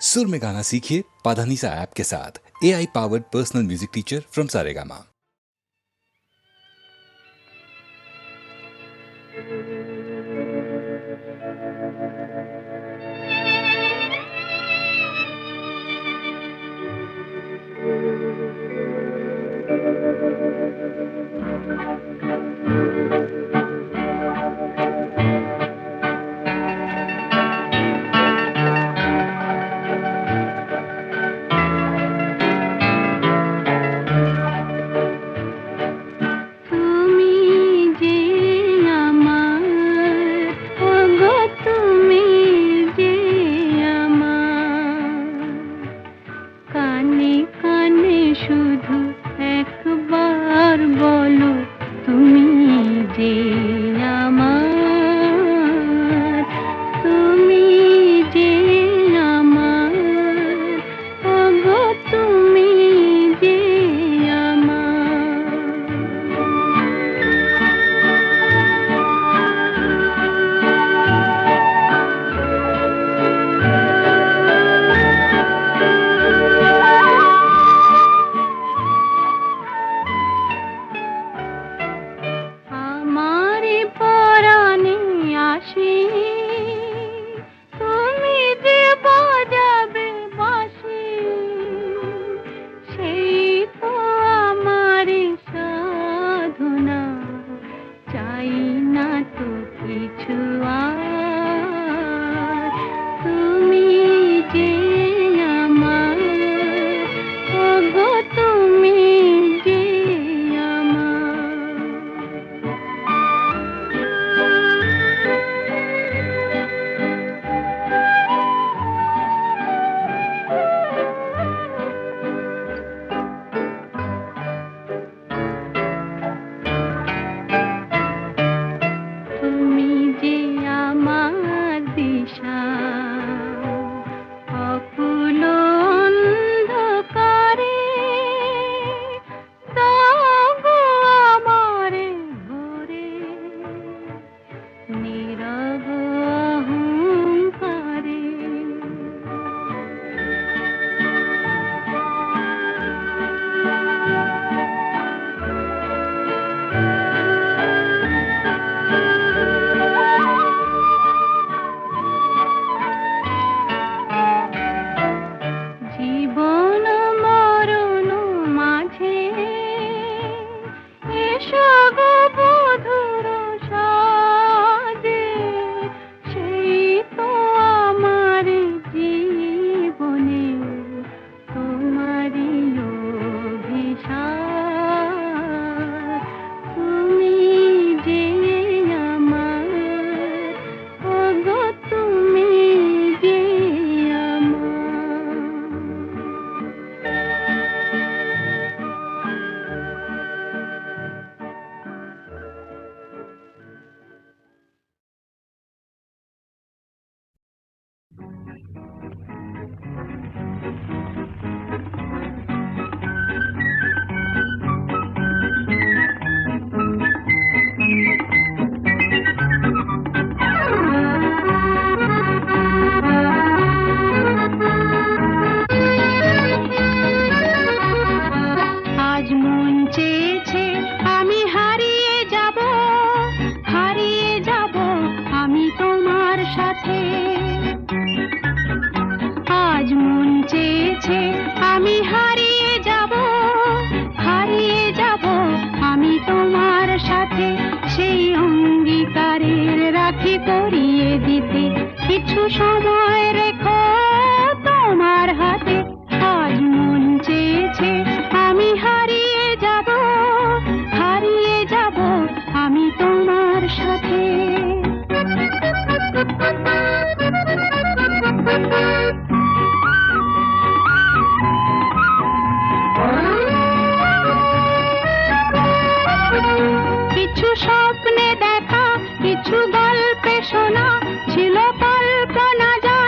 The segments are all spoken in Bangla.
सुर में गाना सीखिए पाधानीसा ऐप के साथ। AI powered personal music teacher from Saregama. স্বপ্নে দেখা কিছু গল্পে শোনা ছিল কল্পনা।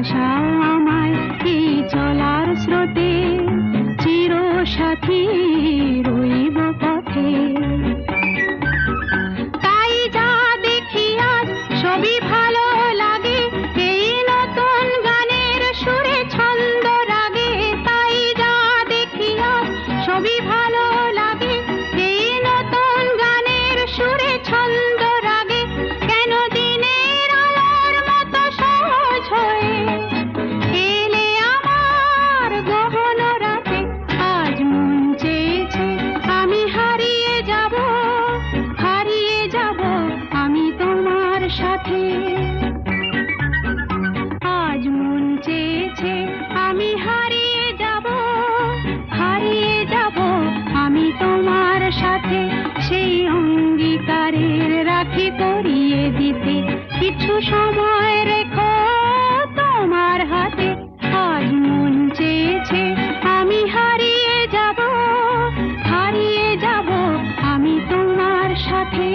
ভাসাও আমায় এই চলার স্রোতে, চিরসাথী রইব পথে। তাই যা দেখি আজ সবই ভালো লাগে, এই নতুন গানের সুরে ছন্দ রাগে। তাই যা দেখি আজ সবই ভালো লাগে, এই নতুন গানের সুরে ছন্দ রাগে। কেন দিনের আলোর মতো সহজ হয়ে এলে আমার গহন রাতে। আজ মন চেয়েছে আমি হারিয়ে যাব, হারিয়ে যাব আমি তোমার সাথে। আজ মন চেয়েছে আমি হারিয়ে যাব, হারিয়ে যাব আমি তোমার সাথে। সেই অঙ্গীকারের রাখি পরিয়ে দিতে কিছু সময় রেখো তোমার হাতে। আজ মন চেয়েছে আমি হারিয়ে যাব, হারিয়ে যাব আমি তোমার সাথে।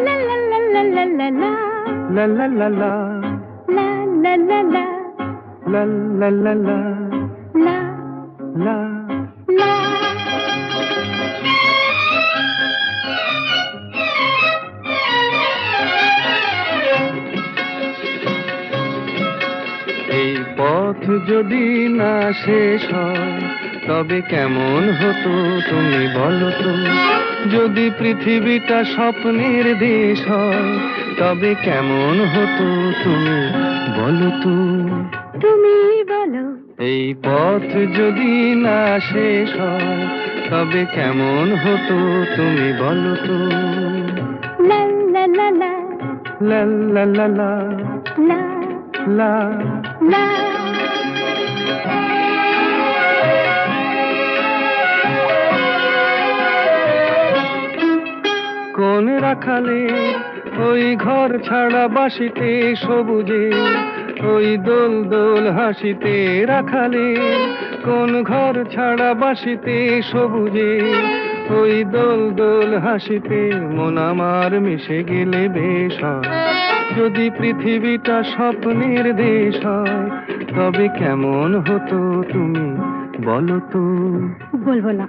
La la la la, La la la la, la la la la, la la. la। এই পথ যদি না শেষ হয় তবে কেমন হতো তুমি বলো তো। যদি পৃথিবীটা স্বপ্নের দেশ হয় তবে কেমন হতো তুমি বলো তো। তুমি বলো। এই পথ যদি না শেষ হয় তবে কেমন হতো তুমি বলো তো। La la la la, লা লা লা লা, la লা। la। কোন রাখালে ওই ঘর ছাড়া বাসিতে সবুজে, ওই দোল দোল হাসিতে রাখালে। কোন ঘর ছাড়া বাসিতে সবুজে, ওই দোল দোল হাসিতে মন আমার মিশে গেলে বেশ হয়। যদি পৃথিবীটা স্বপ্নের দেশ হয় তবে কেমন হতো তুমি বলো তো। বলবো না।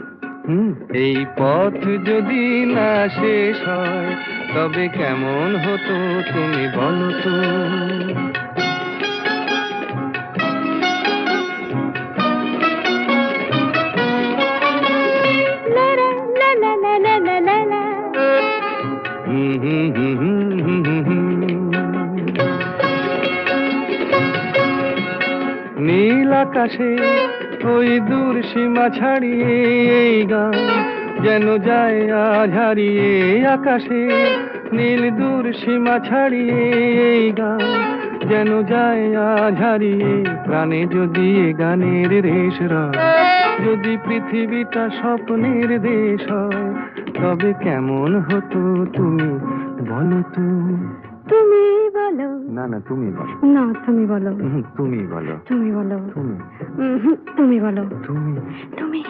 এই পথ যদি না শেষ হয় তবে কেমন হতো তুমি বলো তো। La la la la la la la la। নীল আকাশে ওই দূর সীমা ছাড়িয়ে এই গান যেন যায় আজ হারিয়ে। আকাশে নীল দূর সীমা ছাড়িয়ে এই গান যেন যায় আজ হারিয়ে। প্রাণে যদি এ গানের রেশ রয়, যদি পৃথিবীটা স্বপ্নের দেশ হয় তবে কেমন হতো তুমি বলো তো। তুমি বলো। না না তুমি বলো। না তুমি বলো। তুমি বলো। তুমি বলো। তুমি তুমি বলো। তুমি তুমি।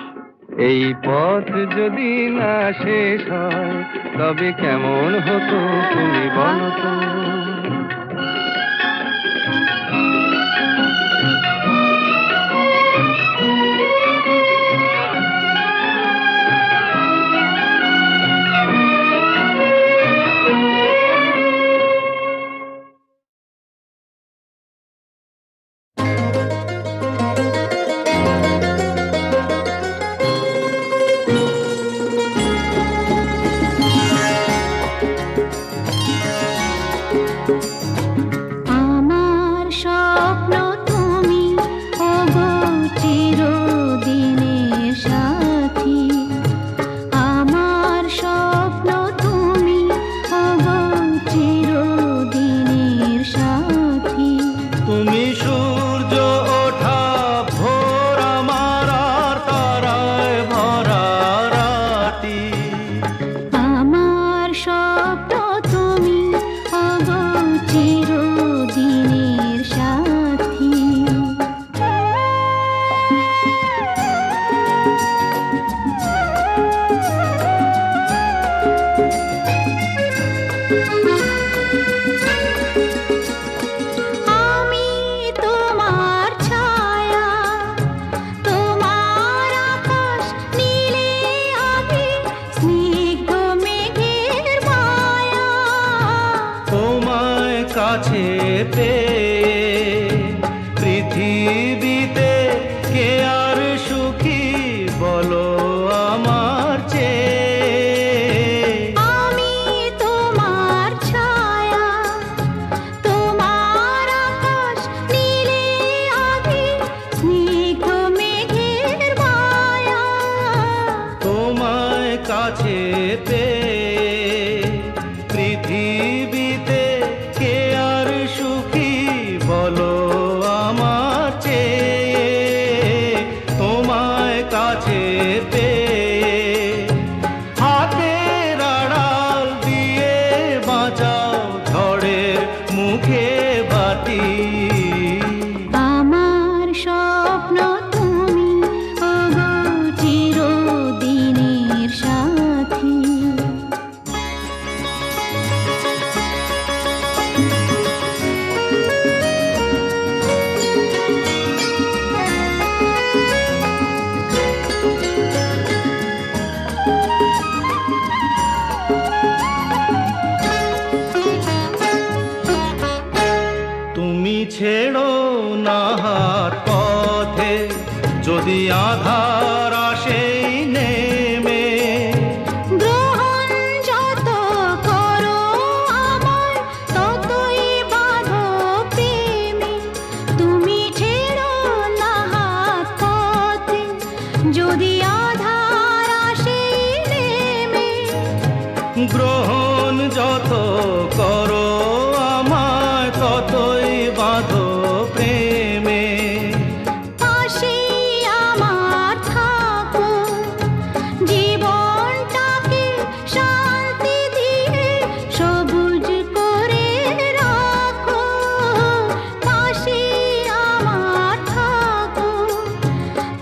এই পথ যদি না শেষ হয় তবে কেমন হতো তুমি বলো তো। পেয়ে পৃথিবীতে কে আর সুখী বলো আমার চেয়ে। আমি তোমার ছায়া, তোমার আকাশ নীলে আভি, স্নিগ্ধ মেঘের মায়া। তোমায় কাছে পেয়ে পৃথিবীতে কে আর সুখী বলো আমার চেয়ে। তোমায় কাছে পেয়ে হাতের আড়াল দিয়ে বাঁচাও ঝড়ের মুখে বাতি। আমার স্বপ্ন তুমি, ওগো চিরদিনের সাথী। তুমি ছেড়ো না হাত পথে যদি আধার আসে নেমে। গ্রহণ যত করো আমায়, ততই বাঁধো প্রেমে। তুমি ছেড়ো না হাত পথে যদি আধার আসে নেমে। গ্রহণ যত করো আমায় ততই বাঁধো প্রেমে। পাশে আমার থাকো, জীবনটাকে শান্তি দিয়ে সবুজ করে রাখো। পাশে আমার থাকো,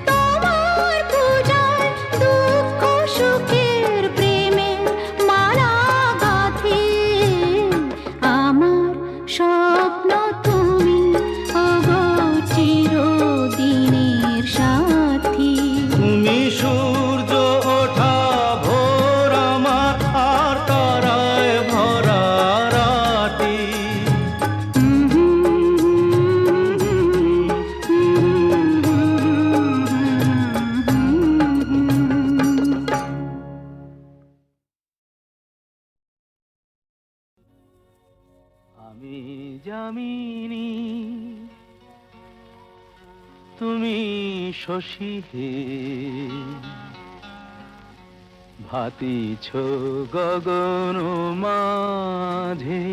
তোমার পূজায় দুঃখ সুখের প্রেমের মালা গাঁথি। আমার স্বপ্ন তুমি, ওগো চিরদিনের সাথী। তুমি সূর্য ওঠা ভোর আমার আর তারায় ভরা রাতি। আমি যামিনী তুমি শশী হে, ভাতিছ গগন মাঝে।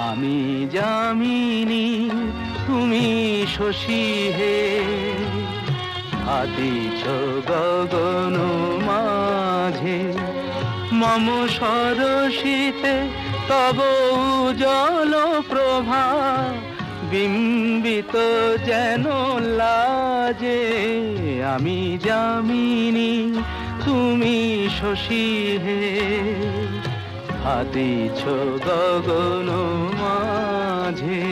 আমি যামিনী তুমি শশী হে, ভাতিছ গগন মাঝে। মম সরসিতে তব উজ্জ্বল প্রভা, বিম্বিত যেন লাজে। আমি যামিনী তুমি শশী হে, ভাতিছ গগন মাঝে।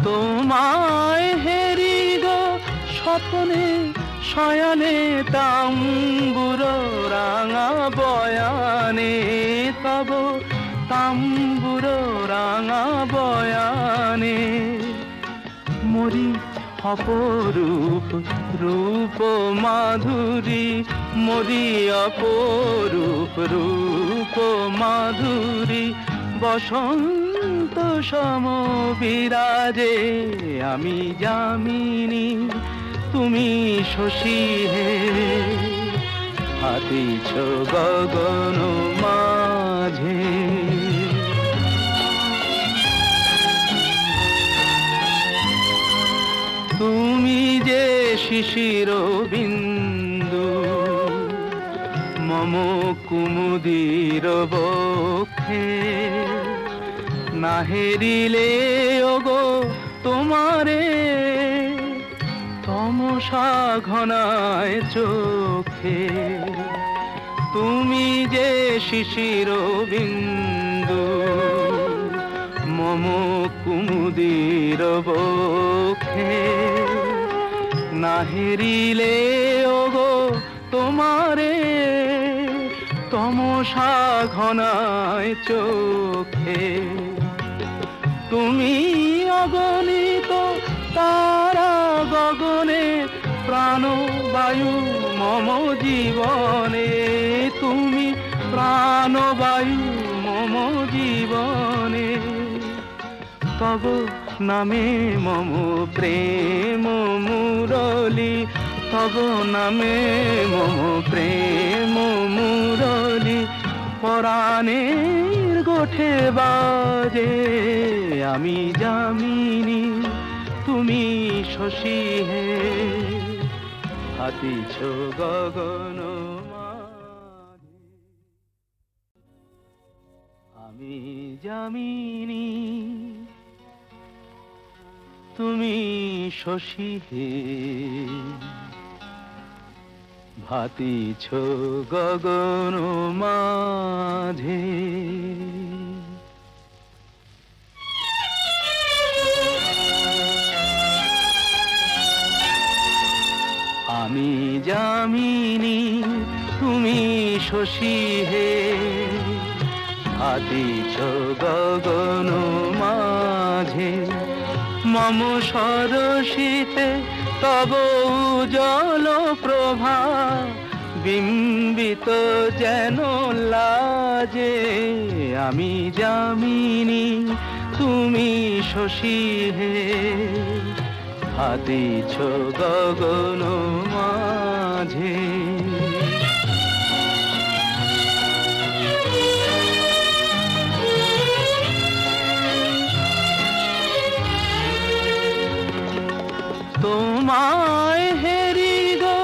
তোমায় হেরি গো স্বপ্নে শয়নে, তাম্বুর রাঙা বয়ানে তব তাম্বুর রাঙা বয়ানে। মরি অপরূপ রূপ মাধুরী, মরি অপরূপ রূপ মাধুরী। বসন্ত সম বিরাজে। আমি যামিনী তুমি শশী হে, ভাতিছ গগন মাঝে। তুমি যে শিশির বিন্দু মম কুমুদির বক্ষে, না হেরিলে ওগো তোমারে তমসা ঘনায় চোখে। তুমি যে শিশির বিন্দু মম কুমুদির বক্ষে, না হেরিলে ওগো তোমারে তমসা ঘনায় চোখে। তুমি অগণিত তারা গগনে, প্রাণবায়ু মম জীবনে। তুমি প্রাণবায়ু মম জীবনে। তব নামে মম প্রেম মুরলি, তব নামে মম প্রেম মুরলি। পরাণের গোঠে বাজে আমি যামিনী, তুমি শশী হে হাতিছ গগন মাঝে। আমি যামিনী, তুমি শশী হে ভাতিছ গগন মাঝে। আমি যামিনী, তুমি শশী হে ভাতিছ গগন মাঝে। মম সরসিতে তব উজ্জ্বল প্রভা, বিম্বিত যেন লাজে। আমি যামিনী, তুমি শশী হে ভাতিছ গগন মাঝে। তোমায় হেরি গো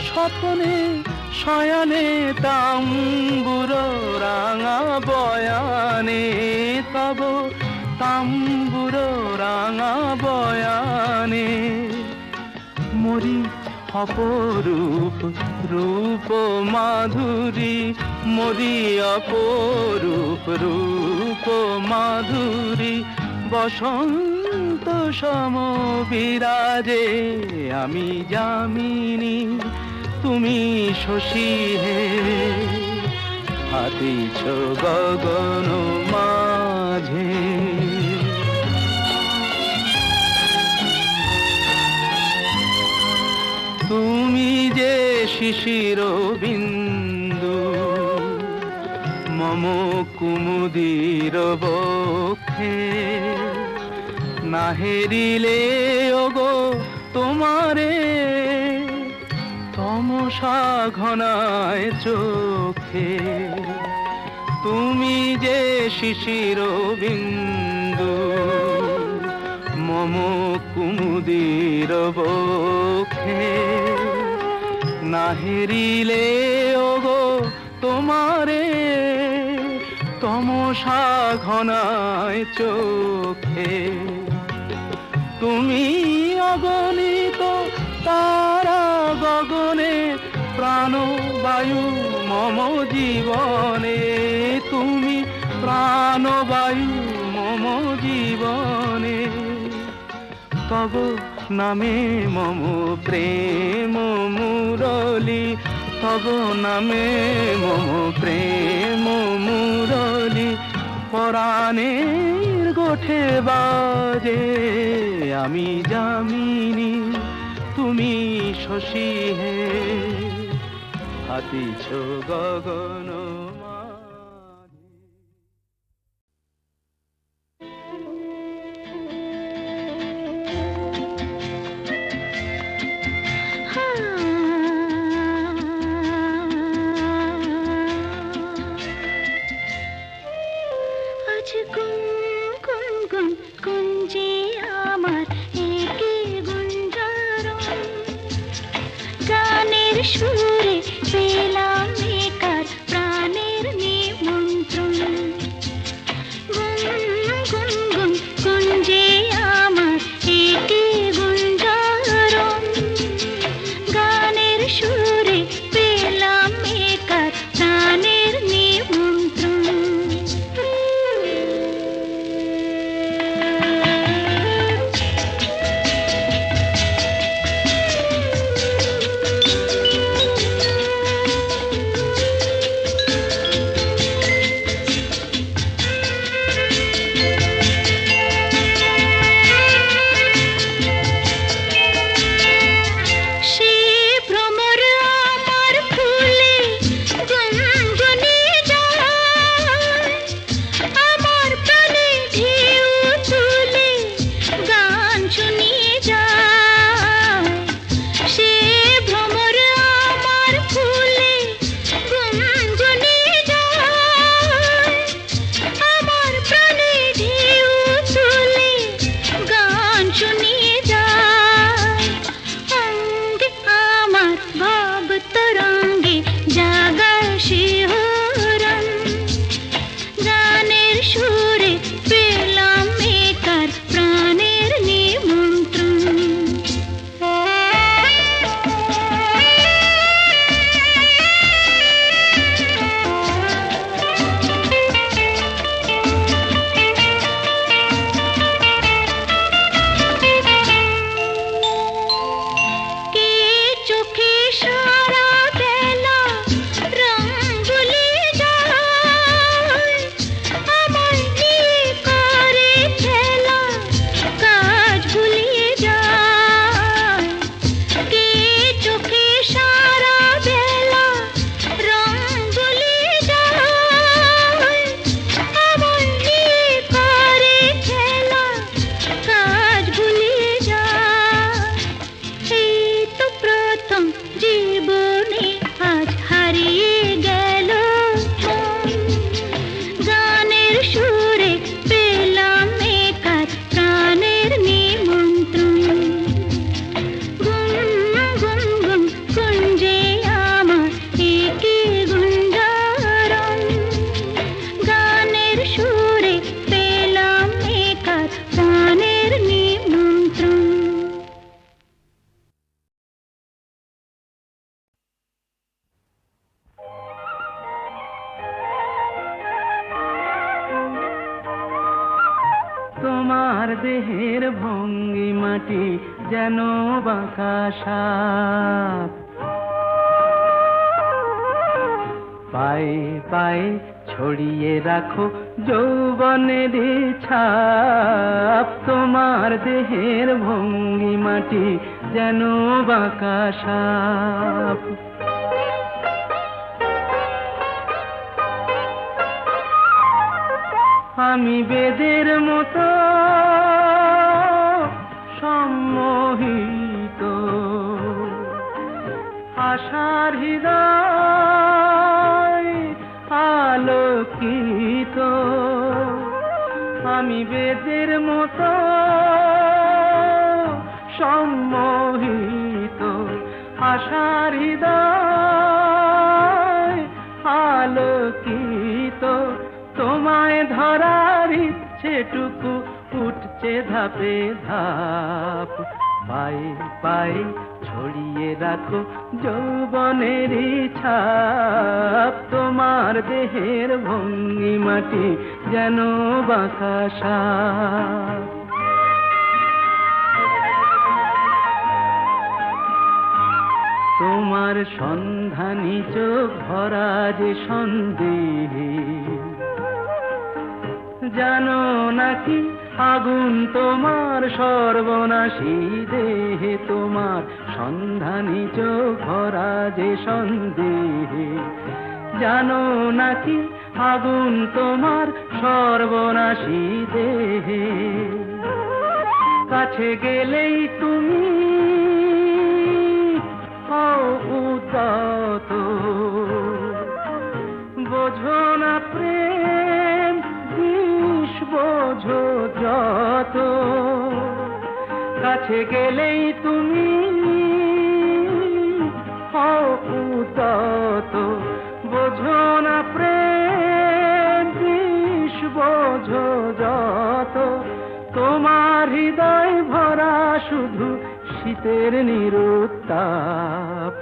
স্বপ্নে শয়নে, তাম্বুর রাঙা বয়ানে। তব তাম্বুর রাঙা বয়ানে মরি অপরূপ রূপ মাধুরী, মরি অপরূপ রূপ মাধুরী। বসন্ত সম বিরাজে আমি যামিনী, তুমি শশী হে হাতিছ গগন মাঝে। তুমি যে শিশির বিন্দু মম কুমুদির বক্ষে, না হেরিলে ওগো তোমারে তমসা ঘনায় চোখে। তুমি যে শিশির বিন্দু মম কুমুদির বক্ষে, না হেরিলে ওগো তোমারে তমসা ঘনায় চোখে। তুমি অগণিত তারা গগনে, প্রাণবায়ু মম জীবনে। তুমি প্রাণবায়ু মম জীবনে। তব নামে মম প্রেম মুরলি, তব নামে মম প্রেম মুরলি। পরাণের গোঠে বাজে আমি যামিনী, তুমি শশী হে হাতিছ গগন মাঝে। আজ গুন গুন গুন গুঞ্জে আমার একে গুঞ্জারণ, গানের সুরে পেলাম একার প্রাণের নিমন্ত্রণ। গুন গুন গুন গুঞ্জে আমার একে গুঞ্জারণ, গানের সুরে পেলাম একার প্রাণের যায় সে ভ্রমর আমার ফুলে গুনগুনিয়ে যায় আমার প্রাণে ঢেউ তুলে গান শুনিয়ে যায় অঙ্গে আমার ভাব তরঙ্গে জাগায় শিহরণ গানের সুরে পেলাম একার প্রাণের নিমন্ত্রণ কে চোখে সারা বেলা রং ভুলিয়ে যায় আমায় নিয়ে করে খেলা কাজ ভুলিয়ে যায় কে চোখে সারা বেলা রং ভুলিয়ে যায় আমায় নিয়ে করে খেলা কাজ ভুলিয়ে যায় এই তো প্রথম জীবনে আজ হারিয়ে গেল মন। গানের সুরে পেলাম একার প্রাণের নিমন্ত্রণ গুন গুন গুন কুঞ্জে আমার একে গুঞ্জারণ গানের সুরে পেলাম একার প্রাণের নিমন্ত্রণ তোমার দেহের ভঙ্গিমাটি যেন বাঁকা সাপ পায়ে পায়ে ছড়িয়ে রাখো যৌবনের ছাপ তোমার দেহের ভঙ্গিমাটি যেন বাঁকা সাপ আমি বেদের মতো সম্মোহিত আশার হৃদয় আলোকিত আমি বেদের মতো সম্মোহিত আশার হৃদয় আলোকিত তোমায় ধরার ইচ্ছেটুকু উঠছে ধাপে ধাপ পায়ে পায়ে ছড়িয়ে রাখো যৌবনের ছাপ তোমার দেহের ভঙ্গিমাটি যেন বাঁকা সাপ তোমার সন্ধানী চোখ ভরা যে সন্দেহে জানো নাকি আগুন তোমার সর্বনাশী দেহে তোমার সন্ধানী চোখ ভরা যে সন্দেহে জানো নাকি আগুন তোমার সর্বনাশী দেহে কাছে গেলেই তুমি উদাত বোঝো না প্রেম বিষ বোঝো যত কাছে গেলেই তুমি উদাত বোঝো না প্রেম বিষ বোঝো যত তোমার হৃদয় ভরা শুধু শীতের নিরুত্তাপ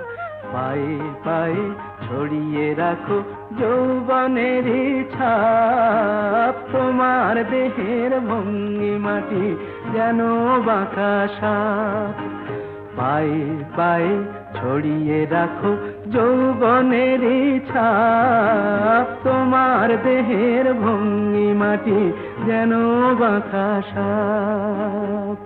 পায়ে পায়ে ছড়িয়ে রাখো যৌবনের ছাপ তোমার দেহের ভঙ্গিমাটি যেন বাঁকা সাপ পায়ে পায়ে ছড়িয়ে রাখো যৌবনের ছাপ তোমার দেহের ভঙ্গিমাটি যেন বাঁকা সাপ